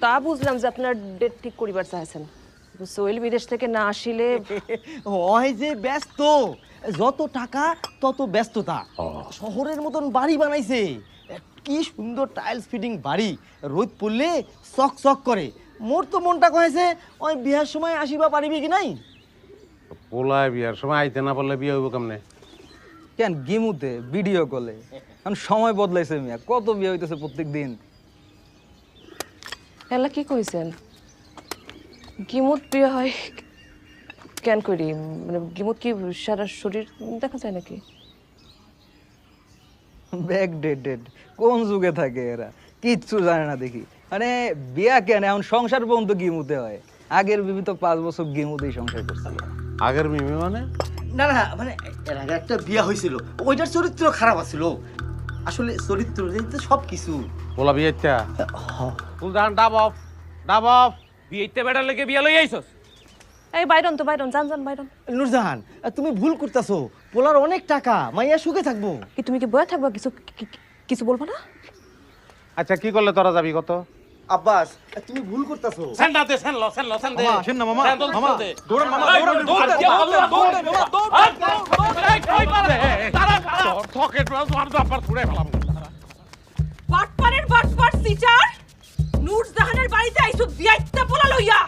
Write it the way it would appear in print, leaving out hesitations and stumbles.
তা বুঝলাম যে আপনার ডেট ঠিক করিবার চাইছেন। সোহেল বিদেশ থেকে না আসিলে ওই যে ব্যস্ত, যত টাকা তত ব্যস্ততা। শহরের মতন বাড়ি বানাইছে, কি সুন্দর টাইলস ফিটিং বাড়ি, রোদ পড়লে চক চক করে। মোর তো মনটা কয়েছে ওই বিয়ার সময় আসিবা পারিবি কি নাই। পোলায় বিয়ার সময় আইতে না পারলে বিয়ে হইব কেমনে? কেন গেমুতে ভিডিও কলে এখন সময় বদলাইছে মিয়া, কত বিয়ে হইতেছে প্রত্যেক দিন। এলা কি কইছেন? গিমুত বিয়ে হয় কেন করি? মানে গিমুত কি সারা শরীর দেখা যায় নাকি? ব্যাক ডেটেড কোন যুগে থাকে এরা, কিচ্ছু জানে না দেখি। মানে বিয়া কেন এখন সংসার পর্যন্ত গিমুতে হয়। আগের বিবি তো 5 বছর গিমুতেই সংসার করছে। আগের মিমি মানে? না না, মানে এর আগে একটা বিয়া হয়েছিল, ওইটার চরিত্র খারাপ আছিল। আসলে চরিত্র সব কিছু। পোলা বিয়ে ইচ্ছা ফুলদান ডাব অফ, ডাব অফ। বিয়েতে বেড়ার লেগে বিয়া লই আইছস? এই বাইরন তো বাইরন, যান যান বাইরন। নূরজাহান, তুমি ভুল করতেছো। পোলার অনেক টাকা, মাইয়া সুখে থাকবো। কি তুমি কি বয়ে থাকবা? কিছু বলবো না? আচ্ছা কি করলে তোরা যাবি কত? আব্বাস, তুমি ভুল করতেছো। সেন দে সেন ল সেন ল সেন দে। আসেন না মামা, মামা দৌড়ান মামা, দৌড়ান, বাটপারের বাটপার সিটার নূরজাহানের বাড়িতে আইছো বিয়াইত্তা পোলা লইয়া।